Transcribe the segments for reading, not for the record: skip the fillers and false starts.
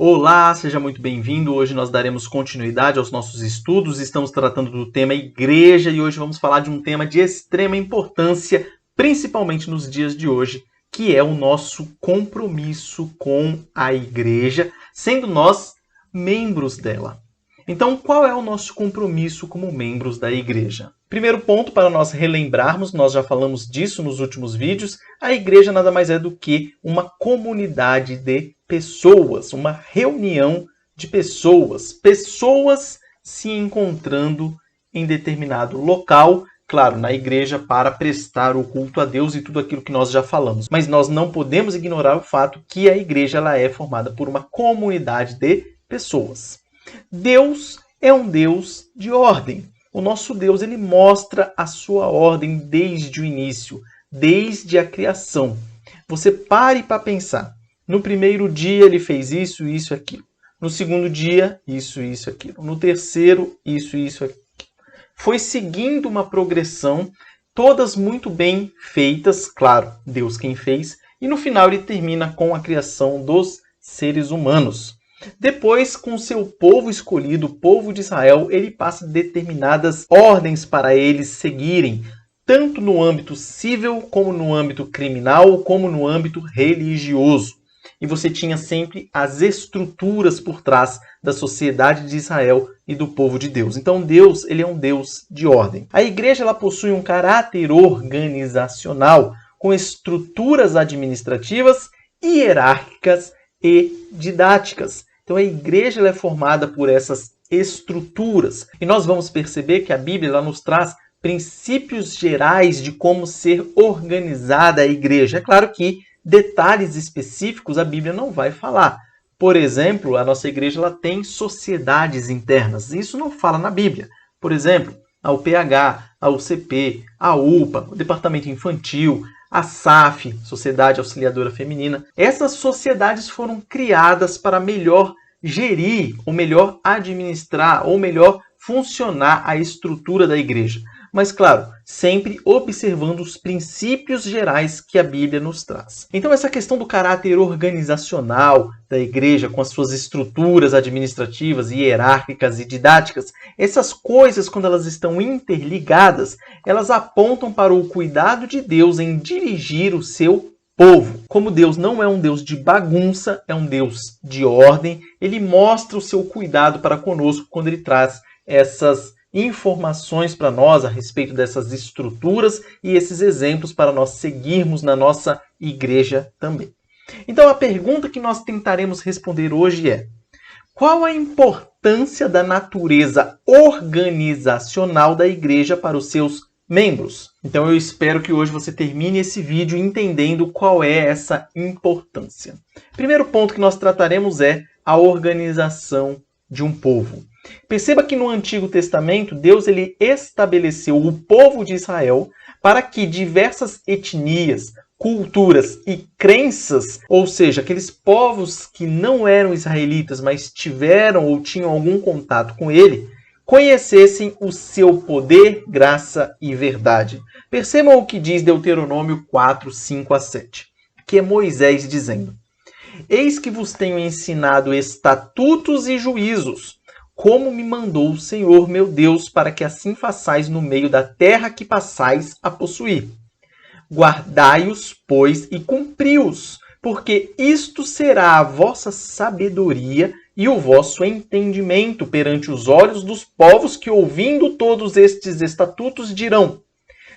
Olá, seja muito bem-vindo. Hoje nós daremos continuidade aos nossos estudos. Estamos tratando do tema igreja e hoje vamos falar de um tema de extrema importância, principalmente nos dias de hoje, que é o nosso compromisso com a igreja, sendo nós membros dela. Então, qual é o nosso compromisso como membros da igreja? Primeiro ponto, para nós relembrarmos, nós já falamos disso nos últimos vídeos, a igreja nada mais é do que uma comunidade de pessoas, uma reunião de pessoas, pessoas se encontrando em determinado local, claro, na igreja para prestar o culto a Deus e tudo aquilo que nós já falamos. Mas nós não podemos ignorar o fato que a igreja ela é formada por uma comunidade de pessoas. Deus é um Deus de ordem. O nosso Deus ele mostra a sua ordem desde o início, desde a criação. Você pare para pensar. No primeiro dia ele fez isso, isso e aquilo. No segundo dia, isso, isso e aquilo. No terceiro, isso, isso e aquilo. Foi seguindo uma progressão, todas muito bem feitas, claro, Deus quem fez, e no final ele termina com a criação dos seres humanos. Depois, com seu povo escolhido, o povo de Israel, ele passa determinadas ordens para eles seguirem, tanto no âmbito civil, como no âmbito criminal, como no âmbito religioso. E você tinha sempre as estruturas por trás da sociedade de Israel e do povo de Deus. Então Deus, ele é um Deus de ordem. A igreja ela possui um caráter organizacional, com estruturas administrativas, hierárquicas e didáticas. Então a igreja ela é formada por essas estruturas. E nós vamos perceber que a Bíblia ela nos traz princípios gerais de como ser organizada a igreja. É claro que detalhes específicos a Bíblia não vai falar. Por exemplo, a nossa igreja ela tem sociedades internas. Isso não fala na Bíblia. Por exemplo, a UPH, a UCP, a UPA, o Departamento Infantil, a SAF, Sociedade Auxiliadora Feminina. Essas sociedades foram criadas para melhor gerir, ou melhor administrar, ou melhor funcionar a estrutura da igreja. Mas, claro, sempre observando os princípios gerais que a Bíblia nos traz. Então, essa questão do caráter organizacional da igreja, com as suas estruturas administrativas, hierárquicas e didáticas, essas coisas, quando elas estão interligadas, elas apontam para o cuidado de Deus em dirigir o seu povo. Como Deus não é um Deus de bagunça, é um Deus de ordem, ele mostra o seu cuidado para conosco quando ele traz essas informações para nós a respeito dessas estruturas e esses exemplos para nós seguirmos na nossa igreja também. Então a pergunta que nós tentaremos responder hoje é: qual a importância da natureza organizacional da igreja para os seus membros? Então eu espero que hoje você termine esse vídeo entendendo qual é essa importância. Primeiro ponto que nós trataremos é a organização de um povo. Perceba que no Antigo Testamento, Deus ele estabeleceu o povo de Israel para que diversas etnias, culturas e crenças, ou seja, aqueles povos que não eram israelitas, mas tiveram ou tinham algum contato com ele, conhecessem o seu poder, graça e verdade. Percebam o que diz Deuteronômio 4, 5 a 7, que é Moisés dizendo: Eis que vos tenho ensinado estatutos e juízos, como me mandou o Senhor meu Deus, para que assim façais no meio da terra que passais a possuir. Guardai-os, pois, e cumpri-os, porque isto será a vossa sabedoria e o vosso entendimento perante os olhos dos povos que, ouvindo todos estes estatutos, dirão: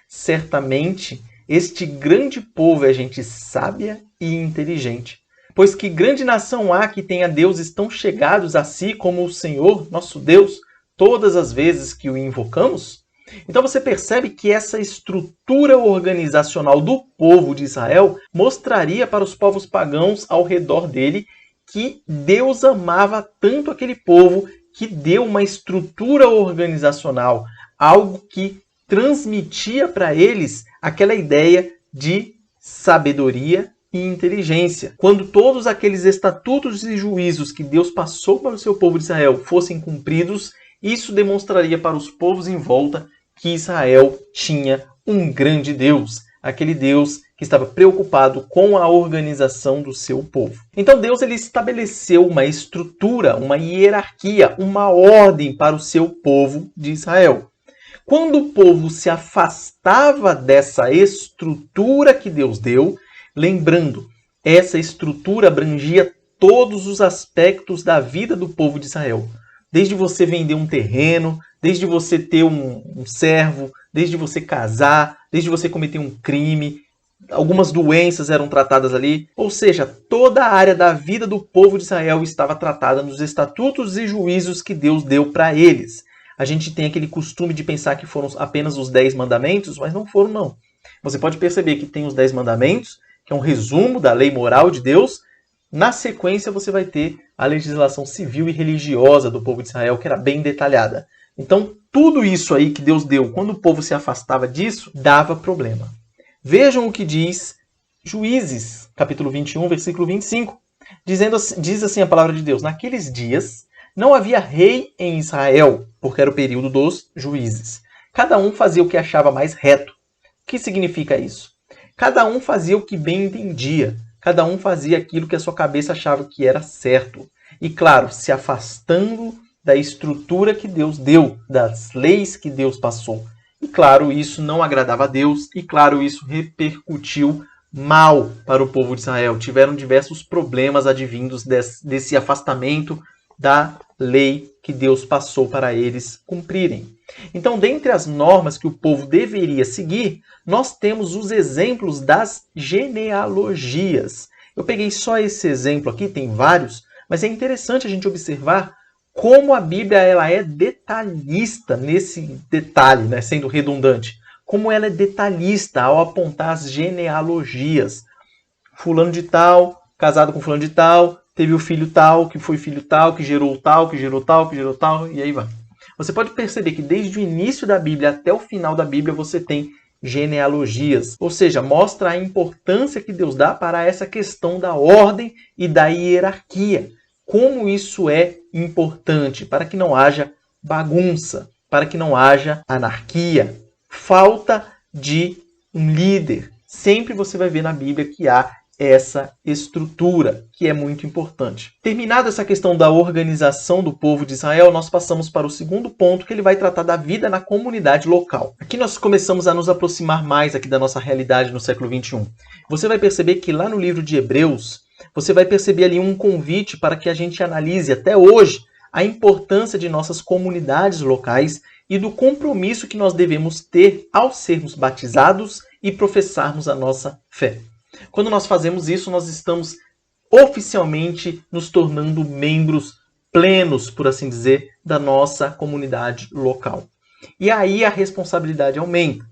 certamente este grande povo é gente sábia e inteligente. Pois que grande nação há que tenha deuses tão chegados a si como o Senhor, nosso Deus, todas as vezes que o invocamos? Então você percebe que essa estrutura organizacional do povo de Israel mostraria para os povos pagãos ao redor dele que Deus amava tanto aquele povo que deu uma estrutura organizacional, algo que transmitia para eles aquela ideia de sabedoria e inteligência. Quando todos aqueles estatutos e juízos que Deus passou para o seu povo de Israel fossem cumpridos, isso demonstraria para os povos em volta que Israel tinha um grande Deus, aquele Deus que estava preocupado com a organização do seu povo. Então Deus ele estabeleceu uma estrutura, uma hierarquia, uma ordem para o seu povo de Israel. Quando o povo se afastava dessa estrutura que Deus deu, lembrando, essa estrutura abrangia todos os aspectos da vida do povo de Israel. Desde você vender um terreno, desde você ter um servo, desde você casar, desde você cometer um crime, algumas doenças eram tratadas ali. Ou seja, toda a área da vida do povo de Israel estava tratada nos estatutos e juízos que Deus deu para eles. A gente tem aquele costume de pensar que foram apenas os 10 mandamentos, mas não foram, não. Você pode perceber que tem os 10 mandamentos, que é um resumo da lei moral de Deus. Na sequência, você vai ter a legislação civil e religiosa do povo de Israel, que era bem detalhada. Então, tudo isso aí que Deus deu, quando o povo se afastava disso, dava problema. Vejam o que diz Juízes, capítulo 21, versículo 25. Diz assim a palavra de Deus: naqueles dias não havia rei em Israel, porque era o período dos juízes. Cada um fazia o que achava mais reto. O que significa isso? Cada um fazia o que bem entendia. Cada um fazia aquilo que a sua cabeça achava que era certo. E claro, se afastando da estrutura que Deus deu, das leis que Deus passou. E claro, isso não agradava a Deus. E claro, isso repercutiu mal para o povo de Israel. Tiveram diversos problemas advindos desse afastamento da lei que Deus passou para eles cumprirem. Então, dentre as normas que o povo deveria seguir, nós temos os exemplos das genealogias. Eu peguei só esse exemplo aqui, tem vários, mas é interessante a gente observar como a Bíblia ela é detalhista nesse detalhe, né, sendo redundante. Como ela é detalhista ao apontar as genealogias. Fulano de tal, casado com fulano de tal, teve o filho tal, que foi filho tal, que gerou tal, que gerou tal, que gerou tal, e aí vai. Você pode perceber que desde o início da Bíblia até o final da Bíblia você tem genealogias. Ou seja, mostra a importância que Deus dá para essa questão da ordem e da hierarquia. Como isso é importante para que não haja bagunça, para que não haja anarquia, falta de um líder. Sempre você vai ver na Bíblia que há essa estrutura, que é muito importante. Terminada essa questão da organização do povo de Israel, nós passamos para o segundo ponto, que ele vai tratar da vida na comunidade local. Aqui nós começamos a nos aproximar mais aqui da nossa realidade no século XXI. Você vai perceber que lá no livro de Hebreus, você vai perceber ali um convite para que a gente analise até hoje a importância de nossas comunidades locais e do compromisso que nós devemos ter ao sermos batizados e professarmos a nossa fé. Quando nós fazemos isso, nós estamos oficialmente nos tornando membros plenos, por assim dizer, da nossa comunidade local. E aí a responsabilidade aumenta.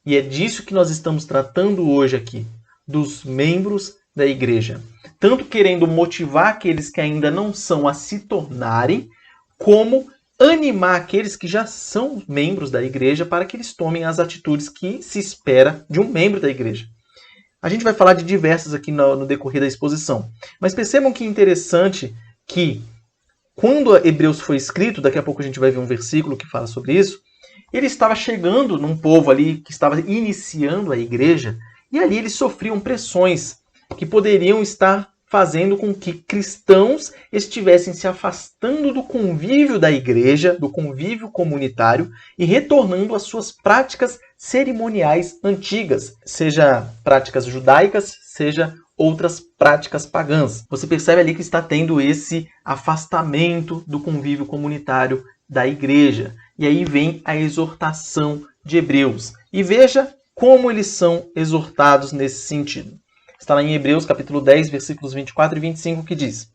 E é disso que nós estamos tratando hoje aqui, dos membros da igreja. Tanto querendo motivar aqueles que ainda não são a se tornarem, como animar aqueles que já são membros da igreja para que eles tomem as atitudes que se espera de um membro da igreja. A gente vai falar de diversas aqui no decorrer da exposição. Mas percebam que interessante que quando Hebreus foi escrito, daqui a pouco a gente vai ver um versículo que fala sobre isso, ele estava chegando num povo ali que estava iniciando a igreja, e ali eles sofriam pressões que poderiam estar fazendo com que cristãos estivessem se afastando do convívio da igreja, do convívio comunitário, e retornando às suas práticas cerimoniais antigas, seja práticas judaicas, seja outras práticas pagãs. Você percebe ali que está tendo esse afastamento do convívio comunitário da igreja. E aí vem a exortação de Hebreus. E veja como eles são exortados nesse sentido. Está lá em Hebreus capítulo 10, versículos 24 e 25, que diz: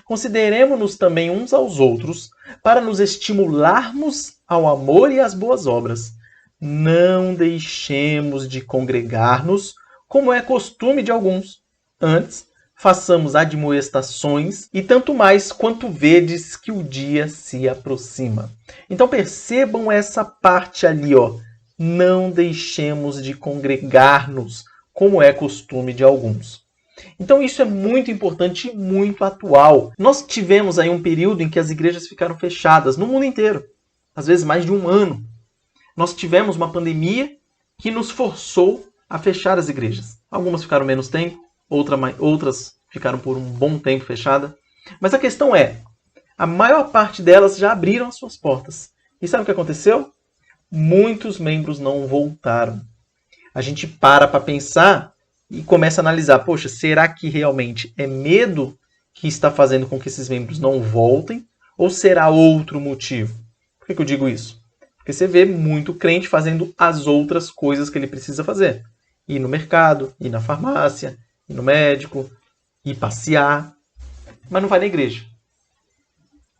consideremo-nos também uns aos outros para nos estimularmos ao amor e às boas obras. Não deixemos de congregar-nos, como é costume de alguns. Antes, façamos admoestações, e tanto mais quanto vedes que o dia se aproxima. Então percebam essa parte ali, ó. Não deixemos de congregar-nos, como é costume de alguns. Então isso é muito importante e muito atual. Nós tivemos aí um período em que as igrejas ficaram fechadas no mundo inteiro, às vezes mais de um ano. Nós tivemos uma pandemia que nos forçou a fechar as igrejas. Algumas ficaram menos tempo, outras ficaram por um bom tempo fechada. Mas a questão é, a maior parte delas já abriram as suas portas. E sabe o que aconteceu? Muitos membros não voltaram. A gente para pensar e começa a analisar, poxa, será que realmente é medo que está fazendo com que esses membros não voltem? Ou será outro motivo? Por que eu digo isso? Porque você vê muito crente fazendo as outras coisas que ele precisa fazer. Ir no mercado, ir na farmácia, ir no médico, ir passear, mas não vai na igreja.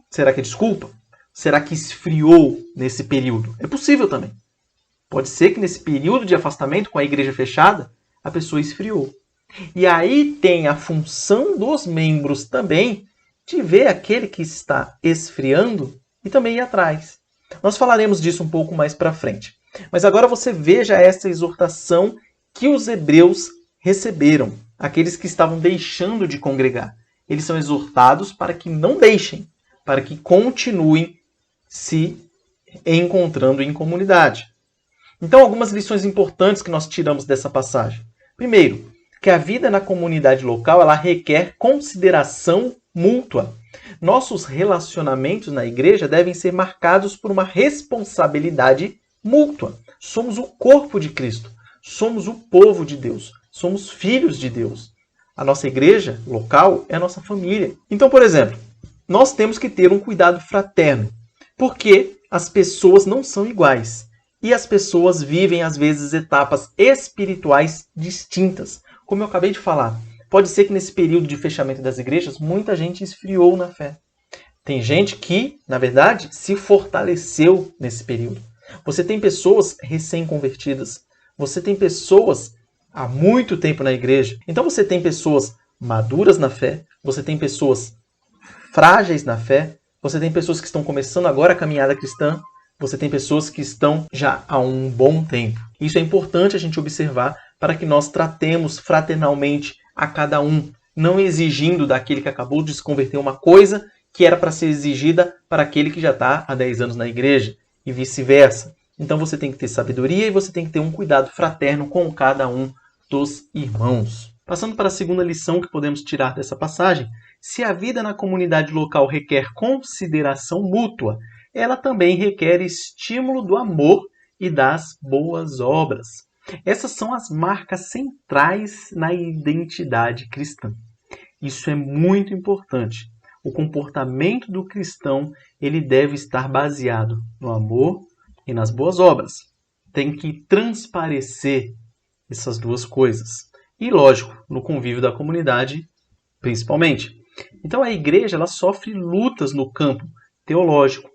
Será que é desculpa? Será que esfriou nesse período? É possível também. Pode ser que nesse período de afastamento, com a igreja fechada, a pessoa esfriou. E aí tem a função dos membros também de ver aquele que está esfriando e também ir atrás. Nós falaremos disso um pouco mais para frente. Mas agora você veja essa exortação que os hebreus receberam, aqueles que estavam deixando de congregar. Eles são exortados para que não deixem, para que continuem se encontrando em comunidade. Então, algumas lições importantes que nós tiramos dessa passagem. Primeiro, que a vida na comunidade local ela requer consideração mútua. Nossos relacionamentos na igreja devem ser marcados por uma responsabilidade mútua. Somos o corpo de Cristo, somos o povo de Deus, somos filhos de Deus. A nossa igreja local é a nossa família. Então, por exemplo, nós temos que ter um cuidado fraterno, porque as pessoas não são iguais. E as pessoas vivem, às vezes, etapas espirituais distintas. Como eu acabei de falar, pode ser que nesse período de fechamento das igrejas, muita gente esfriou na fé. Tem gente que, na verdade, se fortaleceu nesse período. Você tem pessoas recém-convertidas. Você tem pessoas há muito tempo na igreja. Então você tem pessoas maduras na fé. Você tem pessoas frágeis na fé. Você tem pessoas que estão começando agora a caminhada cristã. Você tem pessoas que estão já há um bom tempo. Isso é importante a gente observar para que nós tratemos fraternalmente a cada um, não exigindo daquele que acabou de se converter uma coisa que era para ser exigida para aquele que já está há 10 anos na igreja, e vice-versa. Então você tem que ter sabedoria e você tem que ter um cuidado fraterno com cada um dos irmãos. Passando para a segunda lição que podemos tirar dessa passagem, se a vida na comunidade local requer consideração mútua, ela também requer estímulo do amor e das boas obras. Essas são as marcas centrais na identidade cristã. Isso é muito importante. O comportamento do cristão ele deve estar baseado no amor e nas boas obras. Tem que transparecer essas duas coisas. E, lógico, no convívio da comunidade, principalmente. Então, a igreja ela sofre lutas no campo teológico,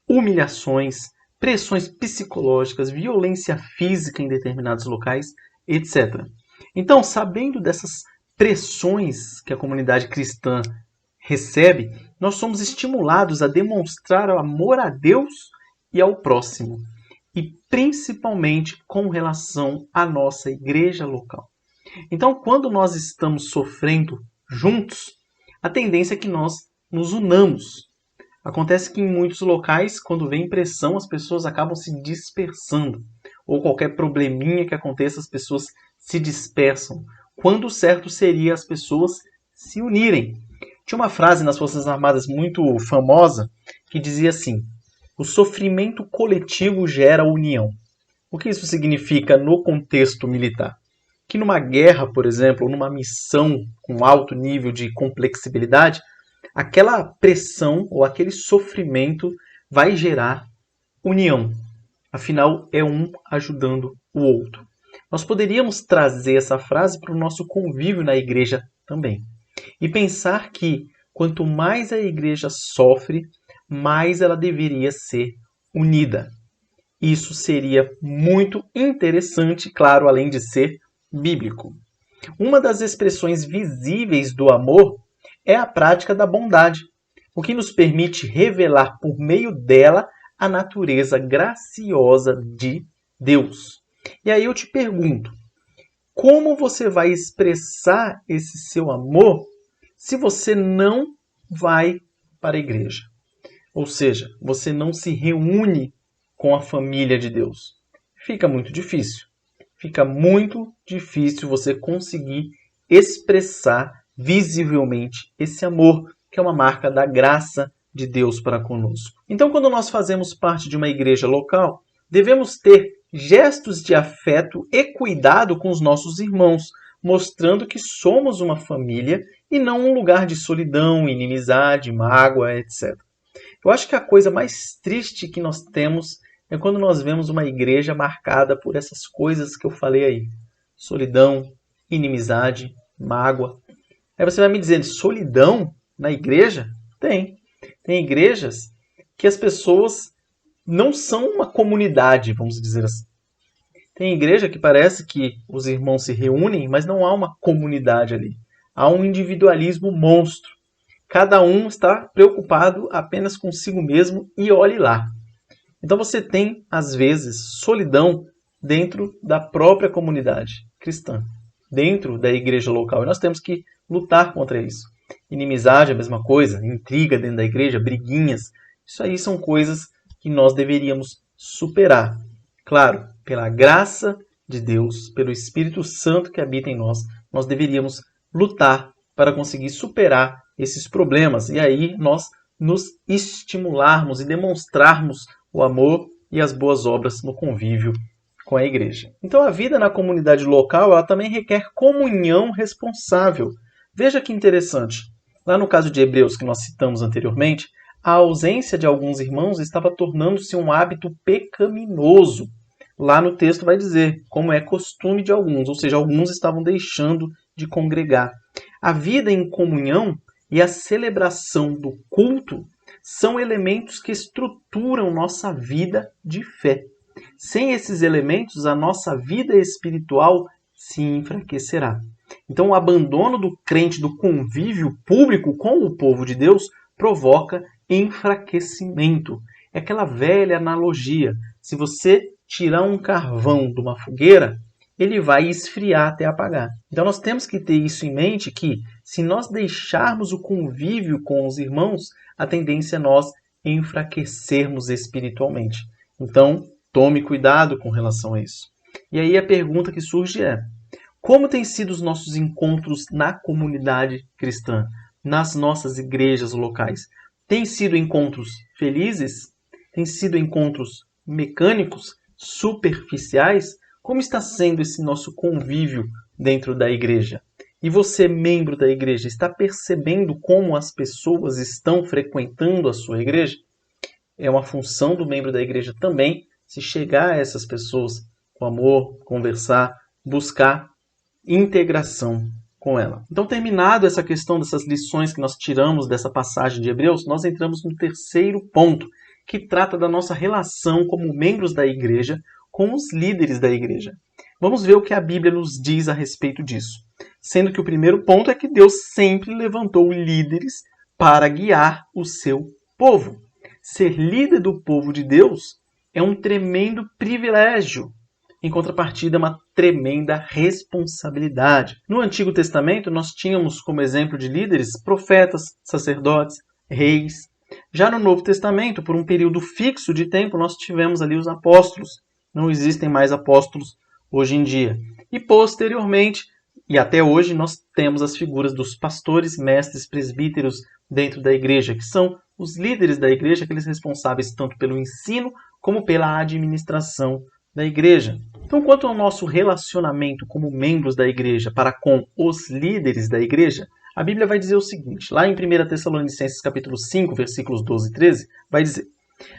humilhações, pressões psicológicas, violência física em determinados locais, etc. Então, sabendo dessas pressões que a comunidade cristã recebe, nós somos estimulados a demonstrar amor a Deus e ao próximo, e principalmente com relação à nossa igreja local. Então, quando nós estamos sofrendo juntos, a tendência é que nós nos unamos. Acontece que em muitos locais, quando vem pressão, as pessoas acabam se dispersando. Ou qualquer probleminha que aconteça, as pessoas se dispersam. Quando o certo seria as pessoas se unirem. Tinha uma frase nas Forças Armadas muito famosa que dizia assim: o sofrimento coletivo gera união. O que isso significa no contexto militar? Que numa guerra, por exemplo, ou numa missão com alto nível de complexibilidade, aquela pressão ou aquele sofrimento vai gerar união. Afinal, é um ajudando o outro. Nós poderíamos trazer essa frase para o nosso convívio na igreja também. E pensar que quanto mais a igreja sofre, mais ela deveria ser unida. Isso seria muito interessante, claro, além de ser bíblico. Uma das expressões visíveis do amor é a prática da bondade, o que nos permite revelar por meio dela a natureza graciosa de Deus. E aí eu te pergunto, como você vai expressar esse seu amor se você não vai para a igreja? Ou seja, você não se reúne com a família de Deus. Fica muito difícil. fica muito difícil você conseguir expressar visivelmente esse amor, que é uma marca da graça de Deus para conosco. Então, quando nós fazemos parte de uma igreja local, devemos ter gestos de afeto e cuidado com os nossos irmãos, mostrando que somos uma família e não um lugar de solidão, inimizade, mágoa, etc. Eu acho que a coisa mais triste que nós temos é quando nós vemos uma igreja marcada por essas coisas que eu falei aí. Solidão, inimizade, mágoa. Aí você vai me dizer, solidão na igreja? Tem. Tem igrejas que as pessoas não são uma comunidade, vamos dizer assim. Tem igreja que parece que os irmãos se reúnem, mas não há uma comunidade ali. Há um individualismo monstro. Cada um está preocupado apenas consigo mesmo e olhe lá. Então você tem, às vezes, solidão dentro da própria comunidade cristã, dentro da igreja local. E nós temos que lutar contra isso. Inimizade é a mesma coisa, intriga dentro da igreja, briguinhas. Isso aí são coisas que nós deveríamos superar. Claro, pela graça de Deus, pelo Espírito Santo que habita em nós, nós deveríamos lutar para conseguir superar esses problemas. E aí nós nos estimularmos e demonstrarmos o amor e as boas obras no convívio com a igreja. Então a vida na comunidade local ela também requer comunhão responsável. Veja que interessante. Lá no caso de Hebreus que nós citamos anteriormente, a ausência de alguns irmãos estava tornando-se um hábito pecaminoso. Lá no texto vai dizer, como é costume de alguns, ou seja, alguns estavam deixando de congregar. A vida em comunhão e a celebração do culto são elementos que estruturam nossa vida de fé. Sem esses elementos, a nossa vida espiritual se enfraquecerá. Então, o abandono do crente do convívio público com o povo de Deus provoca enfraquecimento. É aquela velha analogia. Se você tirar um carvão de uma fogueira, ele vai esfriar até apagar. Então nós temos que ter isso em mente que se nós deixarmos o convívio com os irmãos, a tendência é nós enfraquecermos espiritualmente. Então tome cuidado com relação a isso. E aí a pergunta que surge é: como têm sido os nossos encontros na comunidade cristã, nas nossas igrejas locais? Têm sido encontros felizes? Têm sido encontros mecânicos, superficiais? Como está sendo esse nosso convívio dentro da igreja? E você, membro da igreja, está percebendo como as pessoas estão frequentando a sua igreja? É uma função do membro da igreja também se chegar a essas pessoas com amor, conversar, buscar integração com ela. Então, terminado essa questão dessas lições que nós tiramos dessa passagem de Hebreus, nós entramos no terceiro ponto, que trata da nossa relação como membros da igreja com os líderes da igreja. Vamos ver o que a Bíblia nos diz a respeito disso. Sendo que o primeiro ponto é que Deus sempre levantou líderes para guiar o seu povo. Ser líder do povo de Deus é um tremendo privilégio. Em contrapartida, é uma tremenda responsabilidade. No Antigo Testamento, nós tínhamos como exemplo de líderes profetas, sacerdotes, reis. Já no Novo Testamento, por um período fixo de tempo, nós tivemos ali os apóstolos. Não existem mais apóstolos hoje em dia. E posteriormente, e até hoje, nós temos as figuras dos pastores, mestres, presbíteros dentro da igreja, que são os líderes da igreja, aqueles responsáveis tanto pelo ensino como pela administração da igreja. Então, quanto ao nosso relacionamento como membros da igreja para com os líderes da igreja, a Bíblia vai dizer o seguinte, lá em 1 Tessalonicenses capítulo 5, versículos 12 e 13, vai dizer: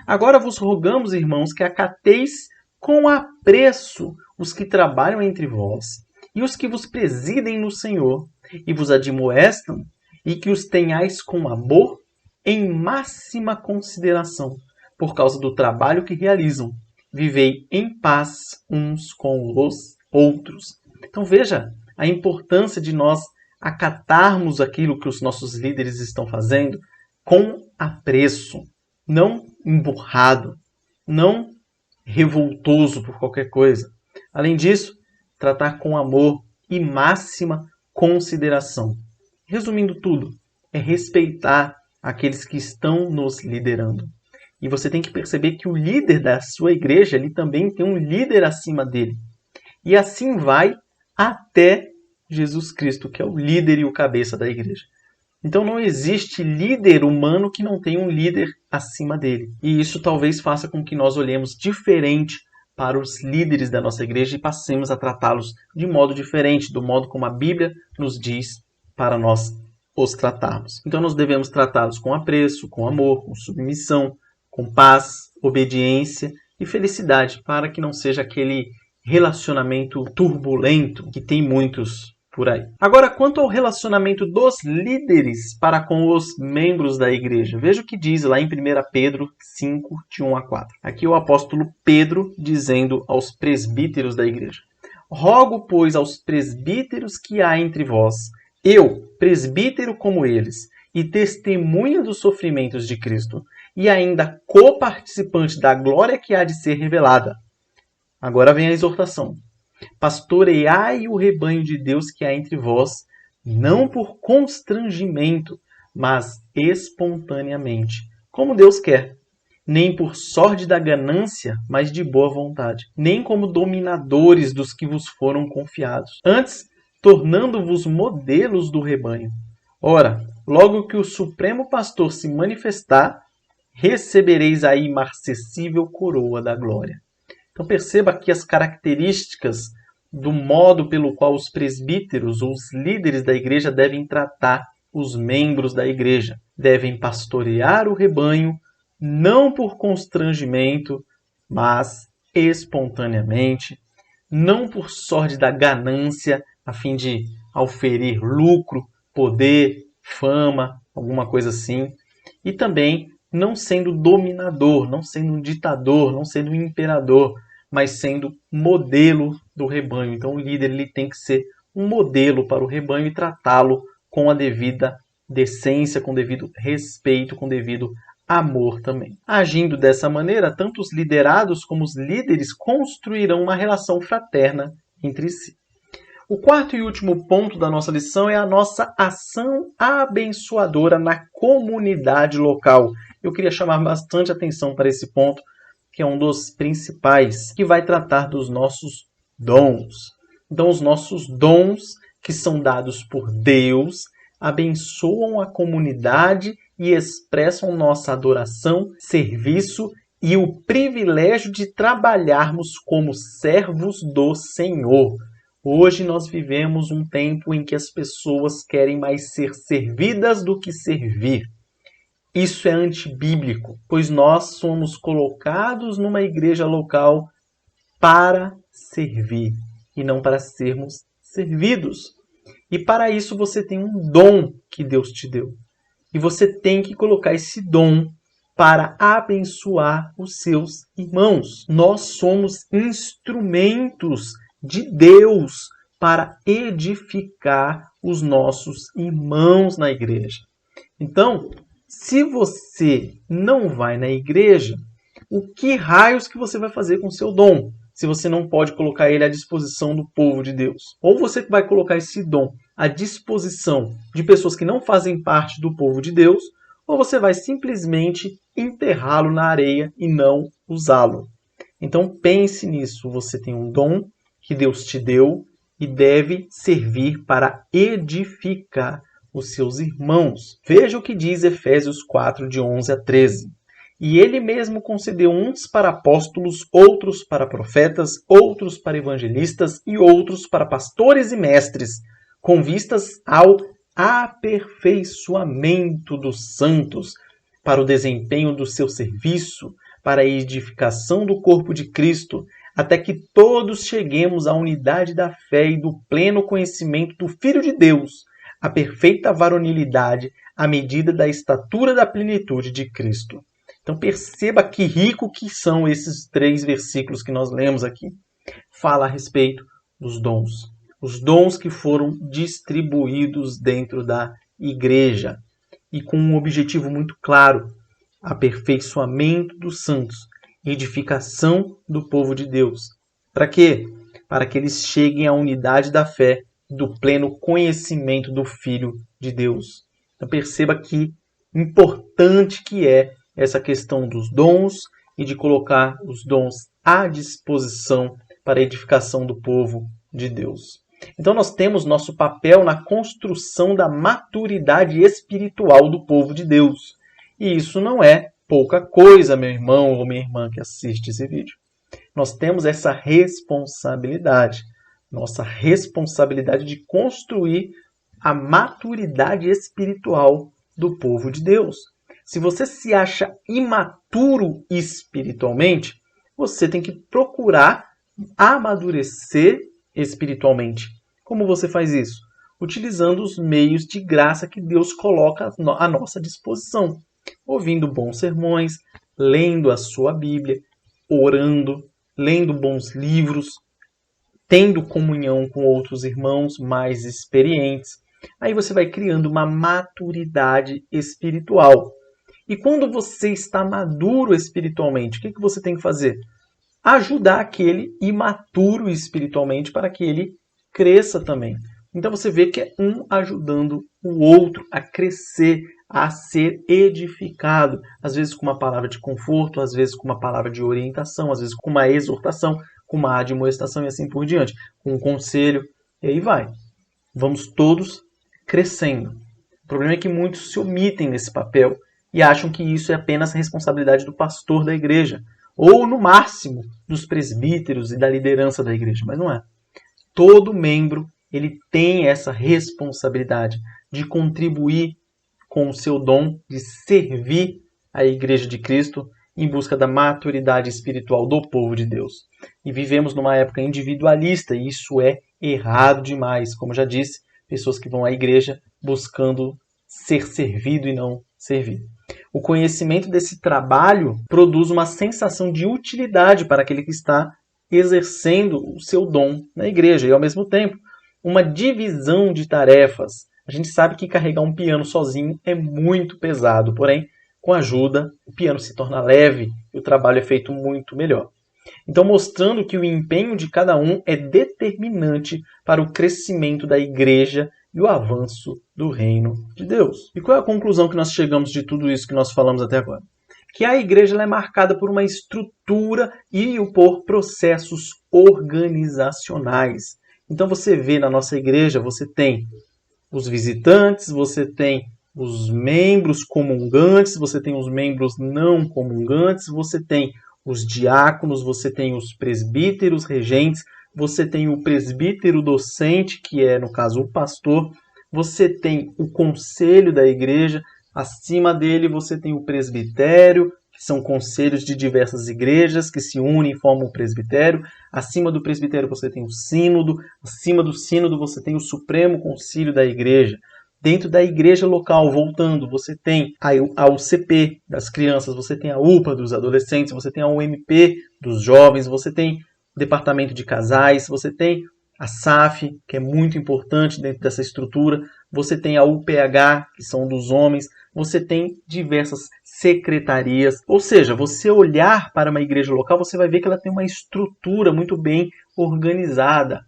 Agora vos rogamos, irmãos, que acateis com apreço os que trabalham entre vós e os que vos presidem no Senhor e vos admoestam, e que os tenhais com amor em máxima consideração, por causa do trabalho que realizam. Vivei em paz uns com os outros. Então veja a importância de nós acatarmos aquilo que os nossos líderes estão fazendo com apreço, não emburrado, não revoltoso por qualquer coisa. Além disso, tratar com amor e máxima consideração. Resumindo tudo, é respeitar aqueles que estão nos liderando. E você tem que perceber que o líder da sua igreja, ele também tem um líder acima dele. E assim vai até Jesus Cristo, que é o líder e o cabeça da igreja. Então não existe líder humano que não tenha um líder acima dele. E isso talvez faça com que nós olhemos diferente para os líderes da nossa igreja e passemos a tratá-los de modo diferente, do modo como a Bíblia nos diz para nós os tratarmos. Então nós devemos tratá-los com apreço, com amor, com submissão, com paz, obediência e felicidade, para que não seja aquele relacionamento turbulento que tem muitos por aí. Agora, quanto ao relacionamento dos líderes para com os membros da igreja, veja o que diz lá em 1 Pedro 5, de 1 a 4. Aqui o apóstolo Pedro dizendo aos presbíteros da igreja: Rogo, pois, aos presbíteros que há entre vós, eu, presbítero como eles, e testemunha dos sofrimentos de Cristo, e ainda coparticipante da glória que há de ser revelada. Agora vem a exortação. Pastoreai o rebanho de Deus que há entre vós, não por constrangimento, mas espontaneamente, como Deus quer, nem por sorte da ganância, mas de boa vontade, nem como dominadores dos que vos foram confiados, antes tornando-vos modelos do rebanho. Ora, logo que o Supremo Pastor se manifestar, recebereis a imarcessível coroa da glória. Então perceba aqui as características do modo pelo qual os presbíteros ou os líderes da igreja devem tratar os membros da igreja. Devem pastorear o rebanho, não por constrangimento, mas espontaneamente, não por sorte da ganância, a fim de auferir lucro, poder, fama, alguma coisa assim, e também não sendo dominador, não sendo um ditador, não sendo um imperador, mas sendo modelo do rebanho. Então o líder ele tem que ser um modelo para o rebanho e tratá-lo com a devida decência, com devido respeito, com devido amor também. Agindo dessa maneira, tanto os liderados como os líderes construirão uma relação fraterna entre si. O quarto e último ponto da nossa lição é a nossa ação abençoadora na comunidade local. Eu queria chamar bastante atenção para esse ponto, que é um dos principais, que vai tratar dos nossos dons. Então, os nossos dons, que são dados por Deus, abençoam a comunidade e expressam nossa adoração, serviço e o privilégio de trabalharmos como servos do Senhor. Hoje nós vivemos um tempo em que as pessoas querem mais ser servidas do que servir. Isso é antibíblico, pois nós somos colocados numa igreja local para servir e não para sermos servidos. E para isso você tem um dom que Deus te deu. E você tem que colocar esse dom para abençoar os seus irmãos. Nós somos instrumentos de Deus para edificar os nossos irmãos na igreja. Então, se você não vai na igreja, o que raios que você vai fazer com o seu dom? Se você não pode colocar ele à disposição do povo de Deus. Ou você vai colocar esse dom à disposição de pessoas que não fazem parte do povo de Deus, ou você vai simplesmente enterrá-lo na areia e não usá-lo. Então pense nisso. Você tem um dom que Deus te deu e deve servir para edificar os seus irmãos. Veja o que diz Efésios 4, de 11 a 13. E ele mesmo concedeu uns para apóstolos, outros para profetas, outros para evangelistas e outros para pastores e mestres, com vistas ao aperfeiçoamento dos santos, para o desempenho do seu serviço, para a edificação do corpo de Cristo, até que todos cheguemos à unidade da fé e do pleno conhecimento do Filho de Deus, a perfeita varonilidade, à medida da estatura da plenitude de Cristo. Então perceba que rico que são esses 3 versículos que nós lemos aqui. Fala a respeito dos dons. Os dons que foram distribuídos dentro da igreja. E com um objetivo muito claro. Aperfeiçoamento dos santos. Edificação do povo de Deus. Para quê? Para que eles cheguem à unidade da fé e do pleno conhecimento do Filho de Deus. Então perceba que importante que é essa questão dos dons e de colocar os dons à disposição para a edificação do povo de Deus. Então nós temos nosso papel na construção da maturidade espiritual do povo de Deus. E isso não é pouca coisa, meu irmão ou minha irmã que assiste esse vídeo. Nós temos essa responsabilidade. Nossa responsabilidade de construir a maturidade espiritual do povo de Deus. Se você se acha imaturo espiritualmente, você tem que procurar amadurecer espiritualmente. Como você faz isso? Utilizando os meios de graça que Deus coloca à nossa disposição. Ouvindo bons sermões, lendo a sua Bíblia, orando, lendo bons livros, tendo comunhão com outros irmãos mais experientes. Aí você vai criando uma maturidade espiritual. E quando você está maduro espiritualmente, o que você tem que fazer? Ajudar aquele imaturo espiritualmente para que ele cresça também. Então você vê que é um ajudando o outro a crescer, a ser edificado. Às vezes com uma palavra de conforto, às vezes com uma palavra de orientação, às vezes com uma exortação, com uma admoestação e assim por diante. Com um conselho, e aí vai. Vamos todos crescendo. O problema é que muitos se omitem nesse papel e acham que isso é apenas responsabilidade do pastor da igreja, ou no máximo dos presbíteros e da liderança da igreja, mas não é. Todo membro ele tem essa responsabilidade de contribuir com o seu dom, de servir a igreja de Cristo em busca da maturidade espiritual do povo de Deus. E vivemos numa época individualista e isso é errado demais. Como já disse, pessoas que vão à igreja buscando ser servido e não servir. O conhecimento desse trabalho produz uma sensação de utilidade para aquele que está exercendo o seu dom na igreja e, ao mesmo tempo, uma divisão de tarefas. A gente sabe que carregar um piano sozinho é muito pesado, porém, com ajuda, o piano se torna leve e o trabalho é feito muito melhor. Então, mostrando que o empenho de cada um é determinante para o crescimento da igreja e o avanço do reino de Deus. E qual é a conclusão que nós chegamos de tudo isso que nós falamos até agora? Que a igreja ela é marcada por uma estrutura e por processos organizacionais. Então você vê na nossa igreja, você tem os visitantes, você tem os membros comungantes, você tem os membros não comungantes, você tem os diáconos, você tem os presbíteros regentes, você tem o presbítero docente, que é, no caso, o pastor, você tem o conselho da igreja, acima dele você tem o presbitério, que são conselhos de diversas igrejas que se unem e formam o presbitério, acima do presbitério você tem o sínodo, acima do sínodo você tem o supremo concílio da igreja. Dentro da igreja local, voltando, você tem a UCP das crianças, você tem a UPA dos adolescentes, você tem a UMP dos jovens, você tem o departamento de casais, você tem a SAF, que é muito importante dentro dessa estrutura, você tem a UPH, que são dos homens, você tem diversas secretarias, ou seja, você olhar para uma igreja local, você vai ver que ela tem uma estrutura muito bem organizada.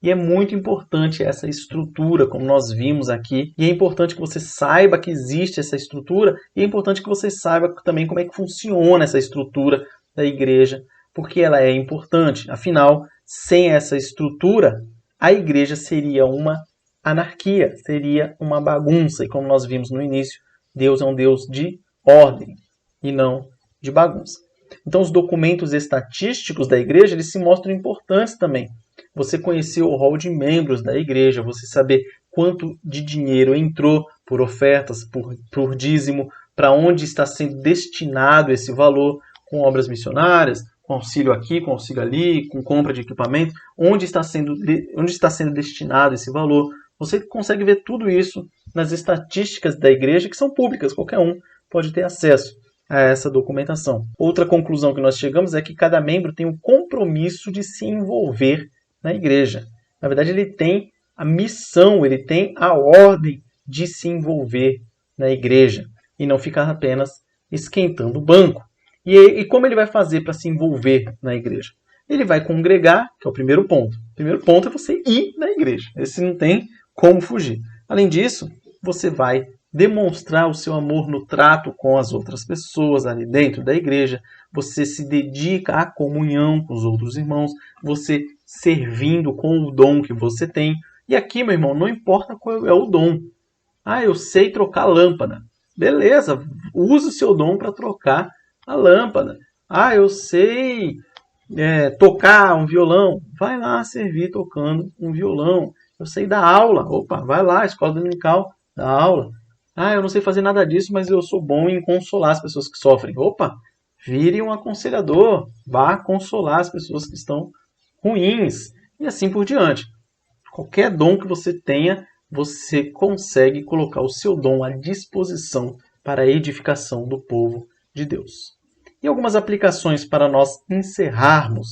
E é muito importante essa estrutura, como nós vimos aqui. E é importante que você saiba que existe essa estrutura. E é importante que você saiba também como é que funciona essa estrutura da igreja. Porque ela é importante. Afinal, sem essa estrutura, a igreja seria uma anarquia. Seria uma bagunça. E como nós vimos no início, Deus é um Deus de ordem e não de bagunça. Então, os documentos estatísticos da igreja eles se mostram importantes também. Você conhecer o rol de membros da igreja, você saber quanto de dinheiro entrou por ofertas, por dízimo, para onde está sendo destinado esse valor, com obras missionárias, com auxílio aqui, com auxílio ali, com compra de equipamento, onde está sendo destinado esse valor. Você consegue ver tudo isso nas estatísticas da igreja, que são públicas, qualquer um pode ter acesso a essa documentação. Outra conclusão que nós chegamos é que cada membro tem um compromisso de se envolver na igreja. Na verdade, ele tem a missão, ele tem a ordem de se envolver na igreja e não ficar apenas esquentando o banco. E como ele vai fazer para se envolver na igreja? Ele vai congregar, que é o primeiro ponto. O primeiro ponto é você ir na igreja. Esse não tem como fugir. Além disso, você vai demonstrar o seu amor no trato com as outras pessoas ali dentro da igreja, você se dedica à comunhão com os outros irmãos, você servindo com o dom que você tem. E aqui, meu irmão, não importa qual é o dom. Eu sei trocar lâmpada. Beleza, use o seu dom para trocar a lâmpada. Eu sei tocar um violão. Vai lá servir tocando um violão. Eu sei dar aula. Opa, vai lá, escola dominical, dá aula. Eu não sei fazer nada disso, mas eu sou bom em consolar as pessoas que sofrem. Opa, vire um aconselhador. Vá consolar as pessoas que estão ruins. E assim por diante. Qualquer dom que você tenha, você consegue colocar o seu dom à disposição para a edificação do povo de Deus. E algumas aplicações para nós encerrarmos.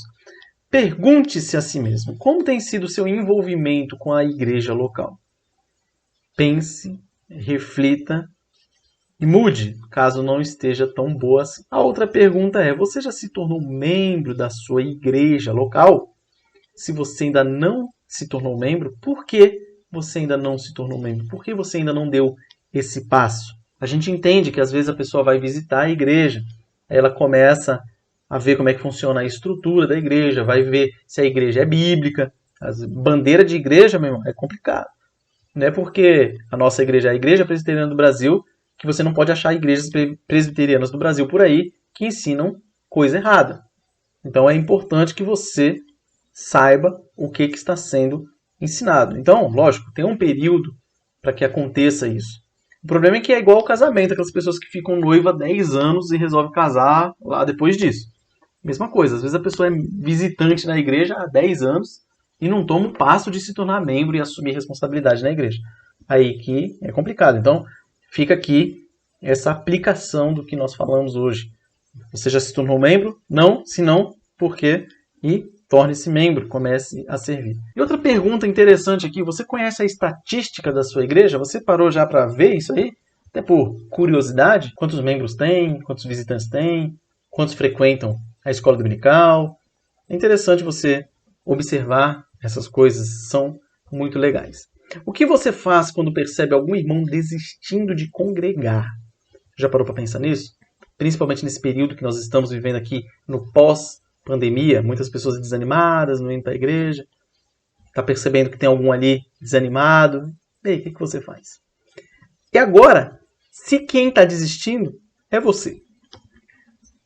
Pergunte-se a si mesmo, como tem sido o seu envolvimento com a igreja local? Pense, reflita e mude, caso não esteja tão boa assim. A outra pergunta é, você já se tornou membro da sua igreja local? Se você ainda não se tornou membro, por que você ainda não se tornou membro? Por que você ainda não deu esse passo? A gente entende que às vezes a pessoa vai visitar a igreja, aí ela começa a ver como é que funciona a estrutura da igreja, vai ver se a igreja é bíblica. As bandeira de igreja, meu irmão, é complicado. Não é porque a nossa igreja é a Igreja Presbiteriana do Brasil que você não pode achar igrejas presbiterianas do Brasil por aí que ensinam coisa errada. Então é importante que você saiba o que está sendo ensinado. Então, lógico, tem um período para que aconteça isso. O problema é que é igual ao casamento, aquelas pessoas que ficam noiva há 10 anos e resolvem casar lá depois disso. Mesma coisa, às vezes a pessoa é visitante na igreja há 10 anos e não toma o passo de se tornar membro e assumir responsabilidade na igreja. Aí que é complicado. Então, fica aqui essa aplicação do que nós falamos hoje. Você já se tornou membro? Não? Se não, por quê? E torne-se membro, comece a servir. E outra pergunta interessante aqui, você conhece a estatística da sua igreja? Você parou já para ver isso aí? Até por curiosidade, quantos membros tem, quantos visitantes tem, quantos frequentam a escola dominical. É interessante você observar essas coisas, são muito legais. O que você faz quando percebe algum irmão desistindo de congregar? Já parou para pensar nisso? Principalmente nesse período que nós estamos vivendo aqui no pós-pandemia, muitas pessoas desanimadas, não indo para a igreja, está percebendo que tem algum ali desanimado. E aí, o que você faz? E agora, se quem está desistindo é você.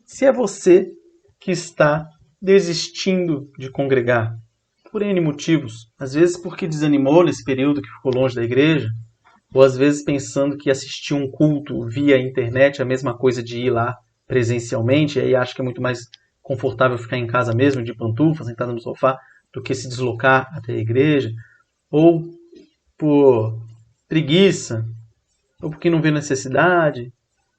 Se é você que está desistindo de congregar, por N motivos, às vezes porque desanimou nesse período que ficou longe da igreja, ou às vezes pensando que assistir um culto via internet é a mesma coisa de ir lá presencialmente, e aí acha que é muito mais confortável ficar em casa mesmo, de pantufa, sentado no sofá, do que se deslocar até a igreja, ou por preguiça, ou porque não vê necessidade,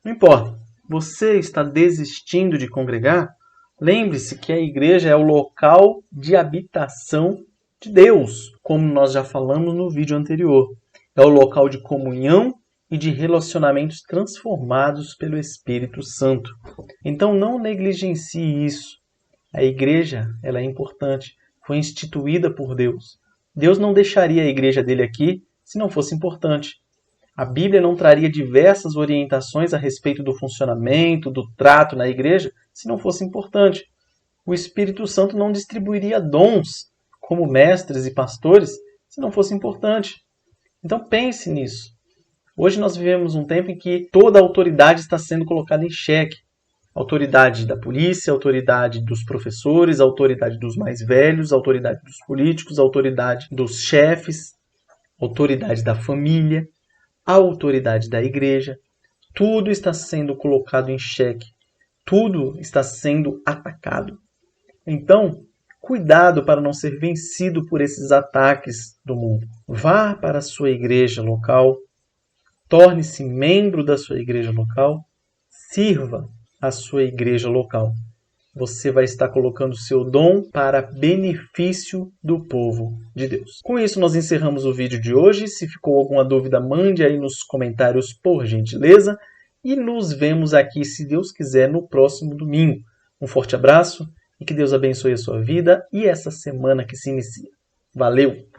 não importa. Você está desistindo de congregar? Lembre-se que a igreja é o local de habitação de Deus, como nós já falamos no vídeo anterior. É o local de comunhão e de relacionamentos transformados pelo Espírito Santo. Então não negligencie isso. A igreja, ela é importante, foi instituída por Deus. Deus não deixaria a igreja dele aqui se não fosse importante. A Bíblia não traria diversas orientações a respeito do funcionamento, do trato na igreja, se não fosse importante. O Espírito Santo não distribuiria dons como mestres e pastores, se não fosse importante. Então pense nisso. Hoje nós vivemos um tempo em que toda a autoridade está sendo colocada em xeque. A autoridade da polícia, a autoridade dos professores, a autoridade dos mais velhos, a autoridade dos políticos, a autoridade dos chefes, a autoridade da família, a autoridade da igreja. Tudo está sendo colocado em xeque. Tudo está sendo atacado. Então, cuidado para não ser vencido por esses ataques do mundo. Vá para a sua igreja local, torne-se membro da sua igreja local, sirva a sua igreja local. Você vai estar colocando seu dom para benefício do povo de Deus. Com isso, nós encerramos o vídeo de hoje. Se ficou alguma dúvida, mande aí nos comentários, por gentileza. E nos vemos aqui, se Deus quiser, no próximo domingo. Um forte abraço e que Deus abençoe a sua vida e essa semana que se inicia. Valeu!